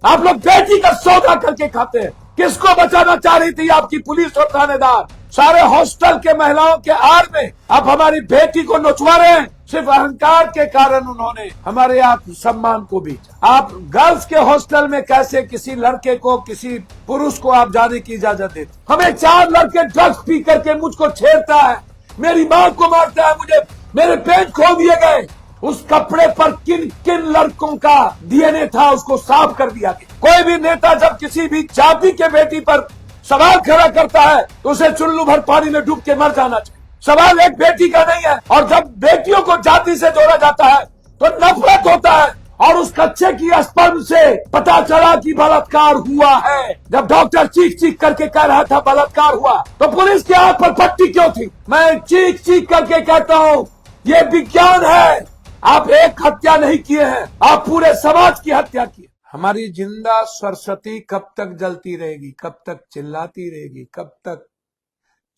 आप लोग बेटी का सौदा करके खाते हैं। किसको बचाना चाह रही थी आपकी पुलिस और थानेदार? सारे हॉस्टल के महिलाओं के आड़ में आप हमारी बेटी को नोचवा रहे हैं। सिर्फ अहंकार के कारण उन्होंने हमारे आत्मसम्मान को बेचा। आप गर्ल्स के हॉस्टल में कैसे किसी लड़के को, किसी पुरुष को आप जाने की इजाजत देते? हमें 4 लड़के ड्रग्स पी करके मुझको छेड़ता है, मेरी मां को मारता है, मुझे मेरे पेट खो दिए गए। उस कपड़े पर किन किन लड़कों का डीएनए था उसको साफ कर दिया गया। कोई भी नेता जब किसी भी जाति के बेटी पर सवाल खड़ा करता है तो उसे चुल्लू भर पानी में डूब के मर जाना चाहिए। सवाल एक बेटी का नहीं है। और जब बेटियों को जाति से जोड़ा जाता है तो नफरत होता है। और उस कच्चे की स्पर्म से पता चला कि बलात्कार हुआ है। जब डॉक्टर चीख चीख करके कह रहा था बलात्कार हुआ, तो पुलिस के हाथ पर पट्टी क्यों थी? मैं चीख चीख करके कहता हूँ ये विज्ञान है। आप एक हत्या नहीं किए हैं, आप पूरे समाज की हत्या की। हमारी जिंदा सरस्वती कब तक जलती रहेगी? कब तक चिल्लाती रहेगी? कब तक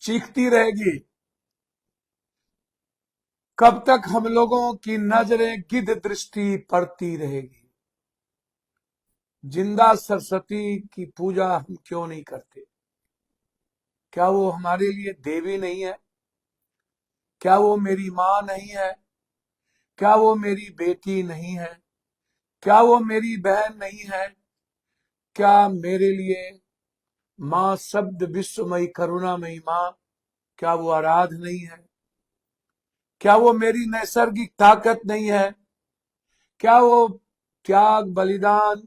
चीखती रहेगी? कब तक हम लोगों की नजरें गिद्ध दृष्टि पड़ती रहेगी? जिंदा सरस्वती की पूजा हम क्यों नहीं करते? क्या वो हमारे लिए देवी नहीं है? क्या वो मेरी मां नहीं है? क्या वो मेरी बेटी नहीं है? क्या वो मेरी बहन नहीं है? क्या मेरे लिए मां शब्द विश्वमयी करुणामयी मां, क्या वो आराध नहीं है? क्या वो मेरी नैसर्गिक ताकत नहीं है? क्या वो त्याग बलिदान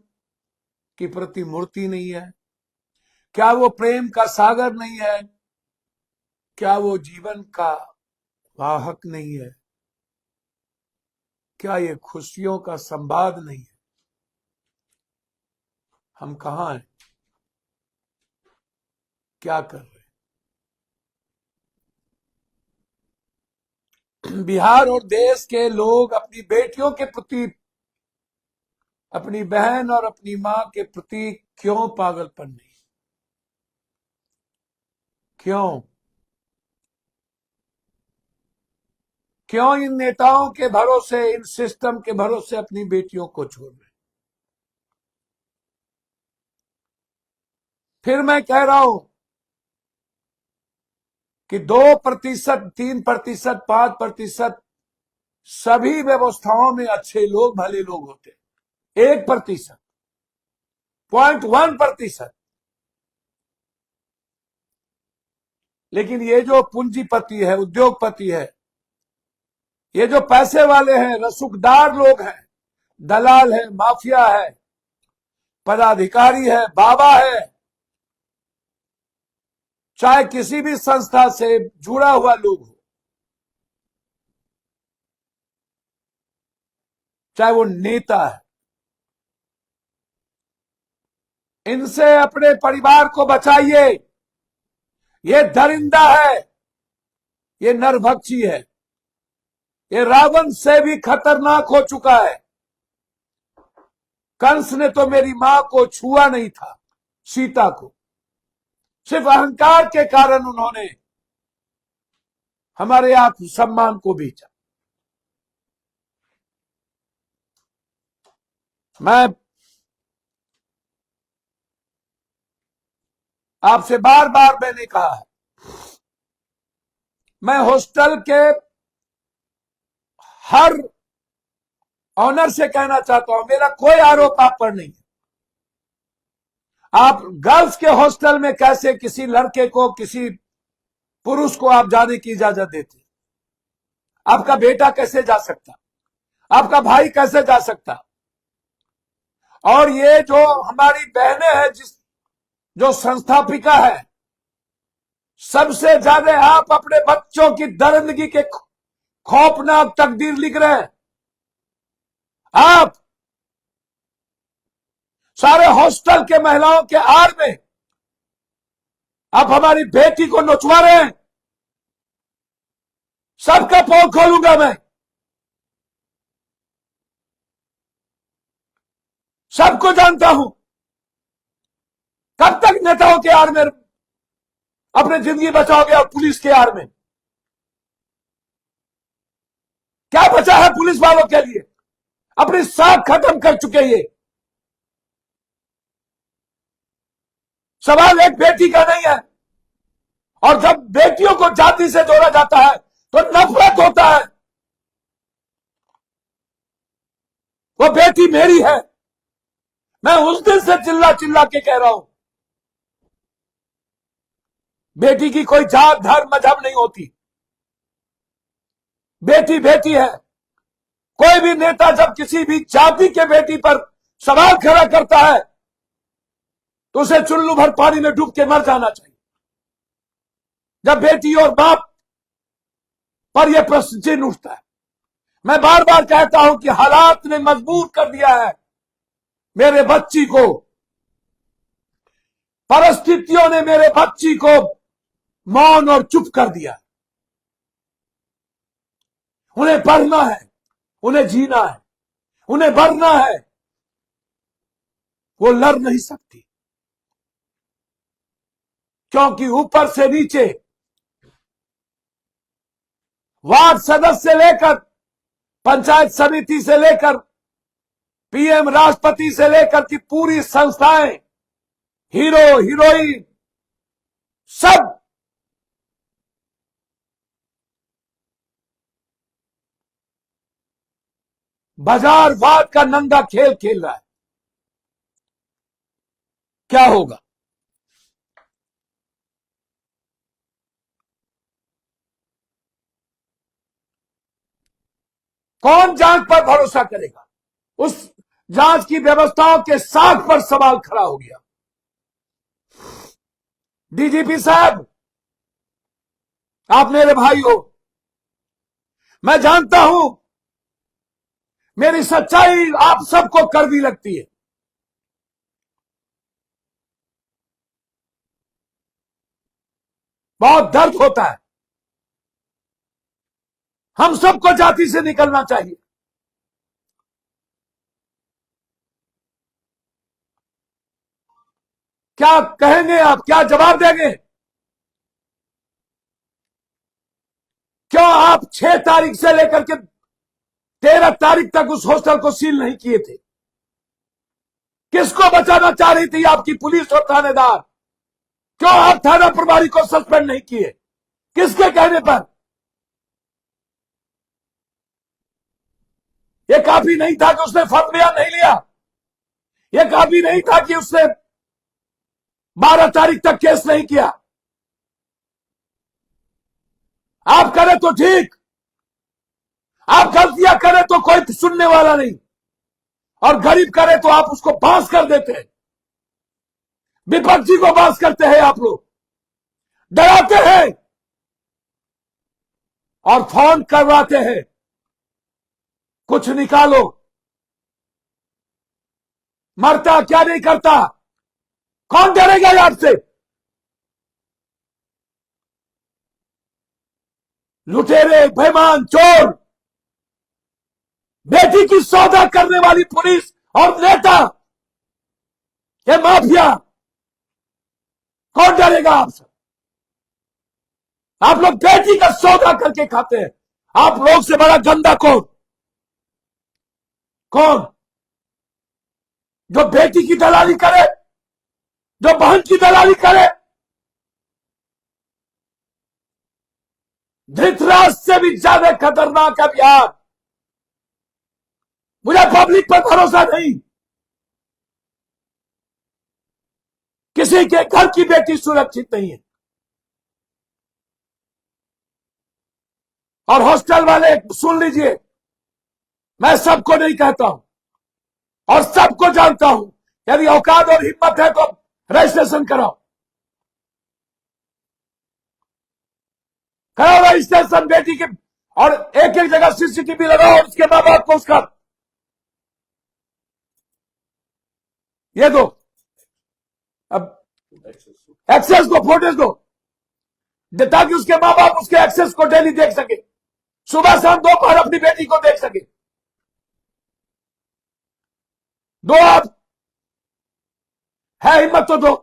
की प्रतिमूर्ति नहीं है? क्या वो प्रेम का सागर नहीं है? क्या वो जीवन का वाहक नहीं है? क्या ये खुशियों का संवाद नहीं है? हम कहां हैं? क्या कर रहे हैं? बिहार और देश के लोग अपनी बेटियों के प्रति, अपनी बहन और अपनी मां के प्रति क्यों पागलपन नहीं? क्यों क्यों इन नेताओं के भरोसे, इन सिस्टम के भरोसे अपनी बेटियों को छोड़ रहे? फिर मैं कह रहा हूं कि 2%, 3%, 5% सभी व्यवस्थाओं में अच्छे लोग, भले लोग होते। 1%, 0.1%, लेकिन ये जो पूंजीपति है, उद्योगपति है, ये जो पैसे वाले हैं, रसूखदार लोग हैं, दलाल है, माफिया है, पदाधिकारी है, बाबा है, चाहे किसी भी संस्था से जुड़ा हुआ लोग हो, चाहे वो नेता है, इनसे अपने परिवार को बचाइए। ये दरिंदा है, ये नरभक्षी है, ये रावण से भी खतरनाक हो चुका है। कंस ने तो मेरी मां को छुआ नहीं था, सीता को। सिर्फ अहंकार के कारण उन्होंने हमारे आत्मसम्मान को बेचा। मैं आपसे बार बार मैंने कहा है, मैं हॉस्टल के हर ऑनर से कहना चाहता हूं, मेरा कोई आरोप आप पर नहीं है। आप गर्ल्स के हॉस्टल में कैसे किसी लड़के को, किसी पुरुष को आप जाने की इजाजत देते? आपका बेटा कैसे जा सकता? आपका भाई कैसे जा सकता? और ये जो हमारी बहनें हैं, जो संस्थापिका है, सबसे ज्यादा आप अपने बच्चों की दरिंदगी के खौफनाक तकदीर लिख रहे हैं। आप सारे हॉस्टल के महिलाओं के आड़ में आप हमारी बेटी को नोचवा रहे हैं। सबका पोल खोलूंगा मैं, सबको जानता हूं। कब तक नेताओं के आड़ में अपनी जिंदगी बचाओगे और पुलिस के आड़ में? क्या बचा है पुलिस वालों के लिए? अपनी साख खत्म कर चुके ये। सवाल एक बेटी का नहीं है। और जब बेटियों को जाति से जोड़ा जाता है तो नफरत होता है। वो बेटी मेरी है। मैं उस दिन से चिल्ला चिल्ला के कह रहा हूं, बेटी की कोई जात धर्म मजहब नहीं होती। बेटी बेटी है। कोई भी नेता जब किसी भी जाति के बेटी पर सवाल खड़ा करता है तो उसे चुल्लू भर पानी में डूब के मर जाना चाहिए। जब बेटी और बाप पर यह प्रश्न चिन्ह उठता है, मैं बार बार कहता हूं कि हालात ने मजबूर कर दिया है मेरे बच्ची को, परिस्थितियों ने मेरे बच्ची को मौन और चुप कर दिया। उन्हें पढ़ना है, उन्हें जीना है, उन्हें बढ़ना है। वो लड़ नहीं सकती क्योंकि ऊपर से नीचे वार्ड सदस्य से लेकर पंचायत समिति से लेकर पीएम राष्ट्रपति से लेकर की पूरी संस्थाएं, हीरो हीरोइन सब बाजारवाद का नंगा खेल खेल रहा है। क्या होगा? कौन जांच पर भरोसा करेगा? उस जांच की व्यवस्थाओं के साख पर सवाल खड़ा हो गया। डीजीपी साहब, आप मेरे भाई हो, मैं जानता हूं मेरी सच्चाई आप सबको कड़वी लगती है। बहुत दर्द होता है। हम सबको जाति से निकलना चाहिए। क्या कहेंगे आप? क्या जवाब देंगे? क्यों आप 6 तारीख से लेकर के 13 तारीख तक उस हॉस्टल को सील नहीं किए थे? किसको बचाना चाह रही थी आपकी पुलिस और थानेदार? क्यों आप थाना प्रभारी को सस्पेंड नहीं किए? किसके कहने पर? यह काफी नहीं था कि उसने फर्द बयान नहीं लिया? यह काफी नहीं था कि उसने 12 तारीख तक केस नहीं किया? आप करें तो ठीक, आप गलतियां करें तो कोई सुनने वाला नहीं, और गरीब करे तो आप उसको पास कर देते हैं। विपक्षी को पास करते हैं आप लोग, डराते हैं और फोन करवाते हैं, कुछ निकालो। मरता क्या नहीं करता? कौन डरेगा आपसे? लुटेरे, बेईमान, चोर, बेटी की सौदा करने वाली पुलिस और नेता, ये माफिया, कौन डरेगा आपसे? आप लोग बेटी का सौदा करके खाते हैं। आप लोग से बड़ा गंदा कौन? कौन? जो बेटी की दलाली करे, जो बहन की दलाली करे। धृतराज से भी ज्यादा खतरनाक है बिहार। मुझे पब्लिक पर भरोसा नहीं। किसी के घर की बेटी सुरक्षित नहीं है। और हॉस्टल वाले सुन लीजिए, मैं सबको नहीं कहता हूं और सबको जानता हूं। यदि औकात और हिम्मत है तो रजिस्ट्रेशन कराओ, कराओ रजिस्ट्रेशन बेटी के, और एक एक जगह सीसीटीवी लगाओ और उसके मां बाप को उसका ये दो, अब एक्सेस को, फोटेज दो, ताकि उसके मां बाप उसके एक्सेस को डेली देख सके, सुबह शाम दोपहर अपनी बेटी को देख सके। दो आप, है हिम्मत तो दो।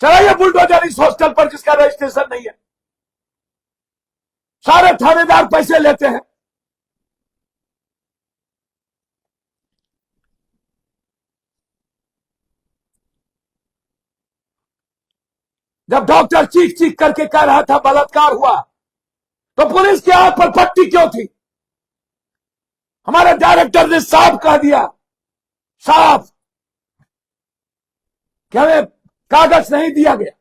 चलाइए बुलडोजर इस हॉस्टल पर जिसका रजिस्ट्रेशन नहीं है। सारे थानेदार पैसे लेते हैं। जब डॉक्टर चीख चीख करके कह रहा था बलात्कार हुआ, तो पुलिस के हाथ पर पट्टी क्यों थी? हमारे डायरेक्टर ने साफ कह दिया, साफ, कि हमें कागज नहीं दिया गया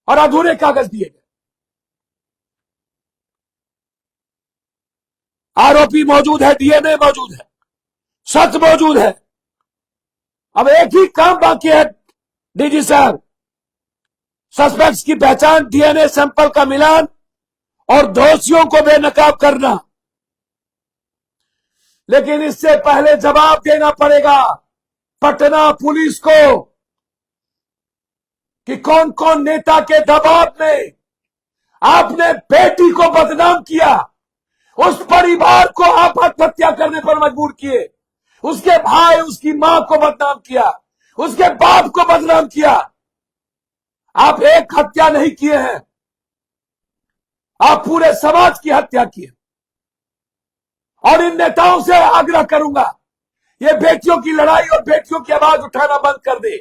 और अधूरे कागज दिए गए। आरोपी मौजूद है, डीएनए मौजूद है, सच मौजूद है। अब एक ही काम बाकी है डीजी साहब, सस्पेक्ट्स की पहचान, डीएनए सैंपल का मिलान और दोषियों को बेनकाब करना। लेकिन इससे पहले जवाब देना पड़ेगा पटना पुलिस को कि कौन कौन नेता के दबाव में आपने बेटी को बदनाम किया, उस परिवार को आप आत्महत्या करने पर मजबूर किए, उसके भाई उसकी मां को बदनाम किया, उसके बाप को बदनाम किया। आप एक हत्या नहीं किए हैं, आप पूरे समाज की हत्या किए। और इन नेताओं से आग्रह करूंगा, ये बेटियों की लड़ाई और बेटियों की आवाज उठाना बंद कर दे।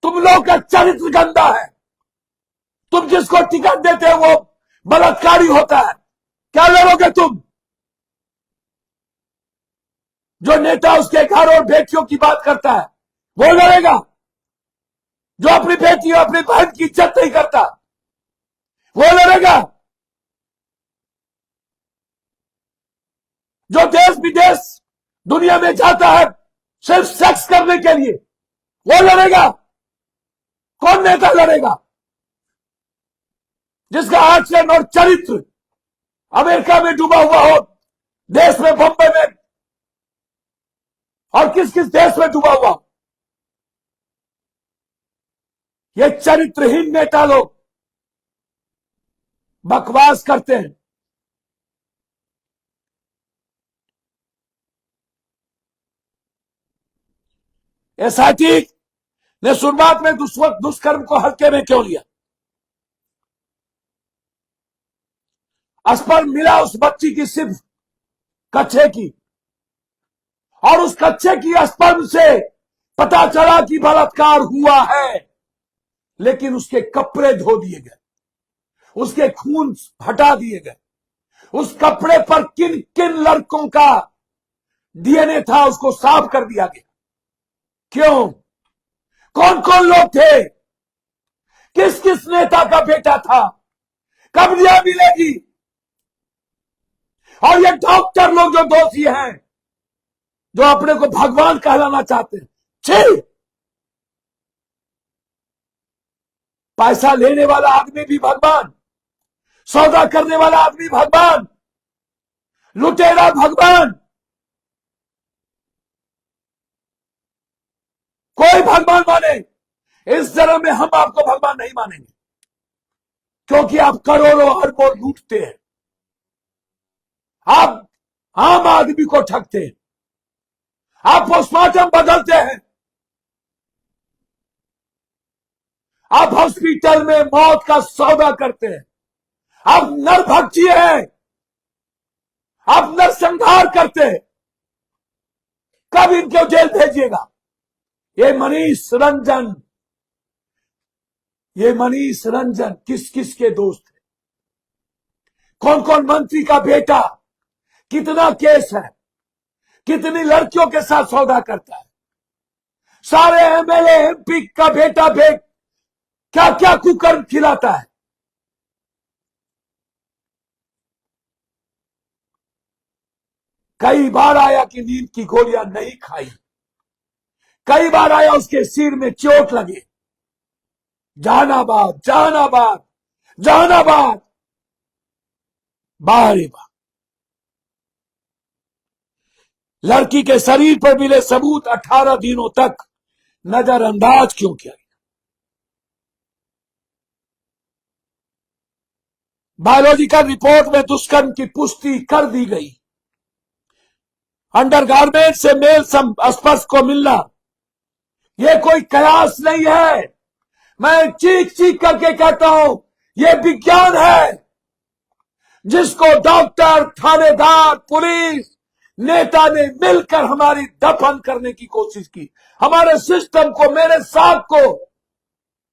तुम लोग का चरित्र गंदा है, तुम जिसको टिकट देते हो वो बलात्कारी होता है। क्या लड़ोगे तुम? जो नेता उसके घर और बेटियों की बात करता है वो लड़ेगा, जो अपनी बेटी और अपनी बहन की इज्जत नहीं करता वो लड़ेगा, जो देश विदेश दुनिया में जाता है सिर्फ सेक्स करने के लिए वो लड़ेगा। कौन नेता लड़ेगा जिसका आचरण और चरित्र अमेरिका में डूबा हुआ हो, देश में, बंबई में और किस किस देश में डूबा हुआ? ये चरित्रहीन नेता लोग बकवास करते हैं। एसआईटी ने शुरुआत में दुष्कर्म को हल्के में क्यों लिया? स्पर्म मिला उस बच्ची की सिर्फ कच्चे की, और उस कच्चे की स्पर्म से पता चला कि बलात्कार हुआ है, लेकिन उसके कपड़े धो दिए गए, उसके खून हटा दिए गए, उस कपड़े पर किन किन लड़कों का डीएनए था उसको साफ कर दिया गया। क्यों? कौन कौन लोग थे? किस किस नेता का बेटा था? कब न्याय मिलेगी? और ये डॉक्टर लोग जो दोषी हैं, जो अपने को भगवान कहलाना चाहते हैं, छी! पैसा लेने वाला आदमी भी भगवान, सौदा करने वाला आदमी भगवान, लुटेरा भगवान, कोई भगवान माने, इस जन्म में हम आपको भगवान नहीं मानेंगे, क्योंकि आप करोड़ों अरबों लूटते हैं, आप आम आदमी को ठगते हैं, आप पोस्टमार्टम बदलते हैं, आप हॉस्पिटल में मौत का सौदा करते हैं, आप नरभक्षी हैं, आप नरसंहार करते हैं। कब इनको जेल भेजिएगा? ये मनीष रंजन किस किस के दोस्त है? कौन कौन मंत्री का बेटा, कितना केस है, कितनी लड़कियों के साथ सौदा करता है, सारे एमएलए एमपी का बेटा क्या क्या कुकर्म खिलाता है। कई बार आया कि नींद की गोलियां नहीं खाई, कई बार आया उसके सिर में चोट लगे, जहानाबाद जहानाबाद जहानाबाद, बाहर बार लड़की के शरीर पर मिले सबूत 18 दिनों तक नजरअंदाज क्यों किया गया? बायोलॉजिकल रिपोर्ट में दुष्कर्म की पुष्टि कर दी गई। अंडरगारमेंट से मेल स्पर्श को मिलना यह कोई कयास नहीं है। मैं चीख चीख करके कहता हूं, यह विज्ञान है जिसको डॉक्टर, थानेदार, पुलिस, नेता ने मिलकर हमारी दफन करने की कोशिश की। हमारे सिस्टम को, मेरे साथ को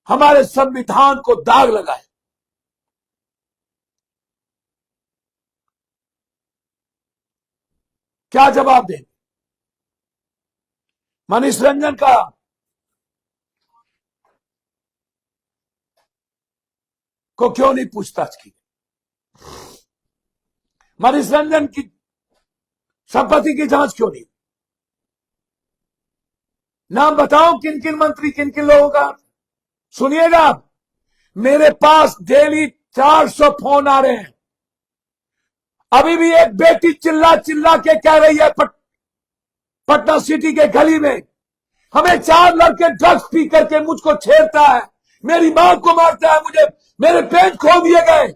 हमारे संविधान को दाग लगाए। क्या जवाब देंगे? मनीष रंजन का को क्यों नहीं पूछताछ की? मनीष रंजन की संपत्ति की जांच क्यों नहीं? नाम बताओ किन किन मंत्री, किन किन लोगों का। सुनिएगा, मेरे पास डेली 400 फोन आ रहे हैं। अभी भी एक बेटी चिल्ला चिल्ला के कह रही है पटना सिटी के गली में, हमें 4 लड़के ड्रग्स पी करके मुझको छेड़ता है, मेरी मां को मारता है, मुझे मेरे पेट खोल दिए गए।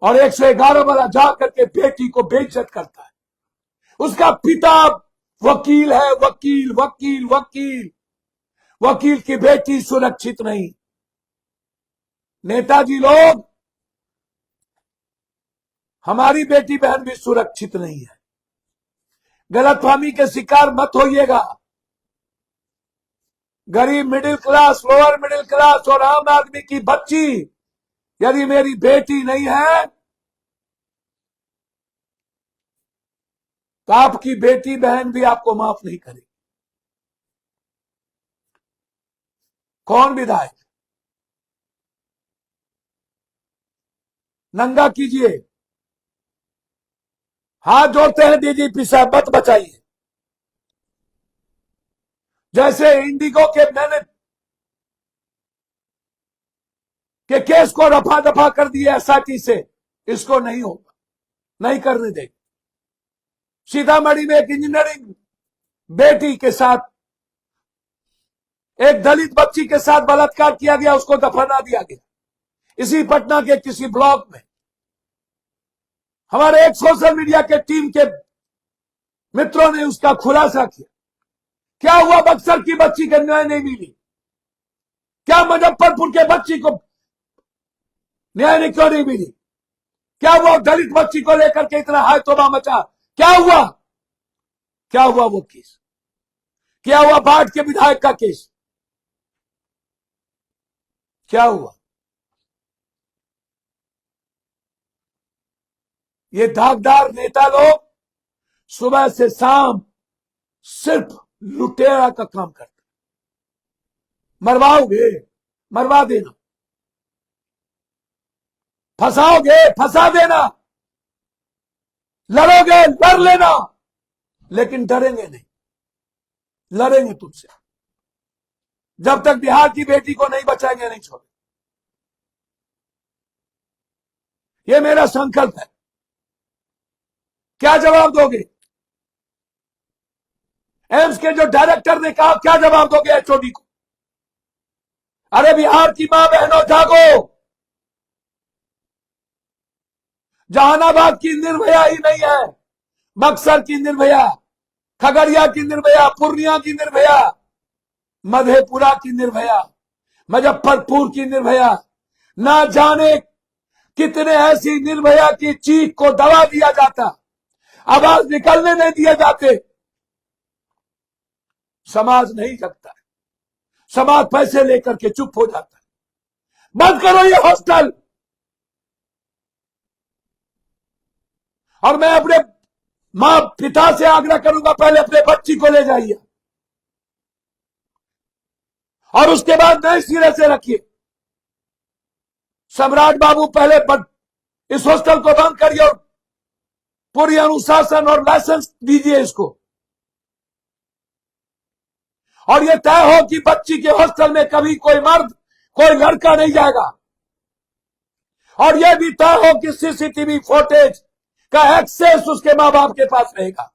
और 111 वाला जा करके बेटी को बेइज्जत करता है। उसका पिता वकील है, वकील वकील वकील। वकील की बेटी सुरक्षित नहीं। नेताजी लोग, हमारी बेटी बहन भी सुरक्षित नहीं है। गलतफहमी के शिकार मत होइएगा। गरीब, middle class, lower middle class और आम आदमी की बच्ची यदि मेरी बेटी नहीं है तो आपकी बेटी बहन भी आपको माफ नहीं करेगी। कौन विधायक? नंगा कीजिए, हाथ जोड़ते हैं डीजीपी साहब, मत बचाइए। जैसे इंडिगो के केस को रफा दफा कर दिया एसआईटी से, इसको नहीं होगा, नहीं करने देंगे। सीतामढ़ी में एक इंजीनियरिंग बेटी के साथ, एक दलित बच्ची के साथ बलात्कार किया गया, उसको दफना दिया गया। इसी पटना के किसी ब्लॉक में हमारे एक सोशल मीडिया के टीम के मित्रों ने उसका खुलासा किया। क्या हुआ? बक्सर की बच्ची को न्याय नहीं मिली? क्या मुजफ्फरपुर के बच्ची को न्याय नहीं क्यों नहीं मिली? क्या हुआ? दलित बच्ची को लेकर के इतना हाय तौबा मचा, क्या हुआ? क्या हुआ वो केस? क्या हुआ बाढ़ के विधायक का केस? क्या हुआ? ये दागदार नेता लोग सुबह से शाम सिर्फ लुटेरा का काम करते। मरवाओगे, मरवा देना। फंसाओगे, फंसा देना। लड़ोगे, लड़ लेना, लेकिन डरेंगे नहीं, लड़ेंगे तुमसे। जब तक बिहार की बेटी को नहीं बचाएंगे, नहीं छोड़ेंगे। ये मेरा संकल्प है। क्या जवाब दोगे? एम्स के जो डायरेक्टर ने कहा, क्या जवाब दोगे एचओडी को? अरे बिहार की मां बहनों, जागो। जहानाबाद की निर्भया ही नहीं है, बक्सर की निर्भया, खगड़िया की निर्भया, पूर्णिया की निर्भया, मधेपुरा की निर्भया, मुजफ्फरपुर की निर्भया, ना जाने कितने ऐसी निर्भया की चीख को दबा दिया जाता, आवाज निकलने नहीं दिए जाते। समाज नहीं जगता है, समाज पैसे लेकर के चुप हो जाता है। बंद करो ये हॉस्टल। और मैं अपने मां पिता से आग्रह करूंगा, पहले अपने बच्ची को ले जाइए और उसके बाद नए सिरे से रखिए। सम्राट बाबू, पहले इस हॉस्टल को बंद करिए और पूरी अनुशासन और लाइसेंस दीजिए इसको। और यह तय हो कि बच्ची के हॉस्टल में कभी कोई मर्द, कोई लड़का नहीं जाएगा। और यह भी तय हो कि सीसीटीवी फुटेज का एक्सेस उसके मां बाप के पास रहेगा।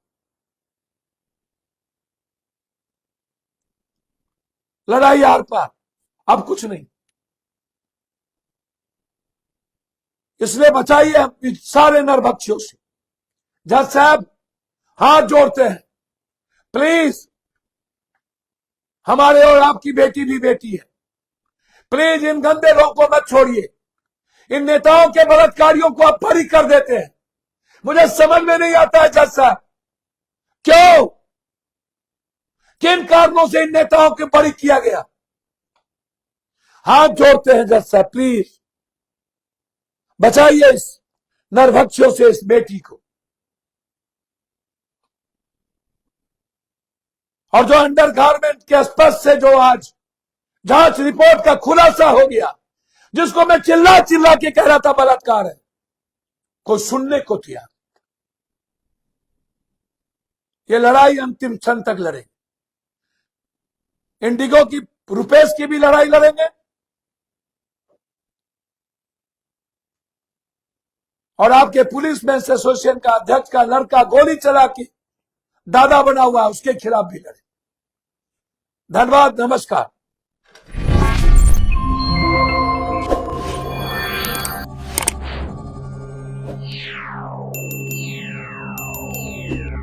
लड़ाई आर पार, अब कुछ नहीं। इसलिए बचाइए सारे नरभक्षियों से। जज साहब, हाथ जोड़ते हैं, प्लीज, हमारे और आपकी बेटी भी बेटी है। प्लीज इन गंदे लोगों को मत छोड़िए। इन नेताओं के बलात्कारियों को आप बरी कर देते हैं। मुझे समझ में नहीं आता है जज साहब, किन कारणों से इन नेताओं के बरी किया गया? हाथ जोड़ते हैं जज साहब, प्लीज बचाइए इस नरभक्षियों से इस बेटी को। और जो अंडरगारमेंट के स्पर्श से जो आज जांच रिपोर्ट का खुलासा हो गया, जिसको मैं चिल्ला चिल्ला के कह रहा था बलात्कार है, कोई सुनने को तैयार। ये लड़ाई अंतिम क्षण तक लड़ेंगे। इंडिगो की, रुपेश की भी लड़ाई लड़ेंगे और आपके पुलिस मेंस एसोसिएशन का अध्यक्ष का लड़का गोली चला के दादा बना हुआ, उसके खिलाफ भी लड़े। धन्यवाद, नमस्कार। Yeah.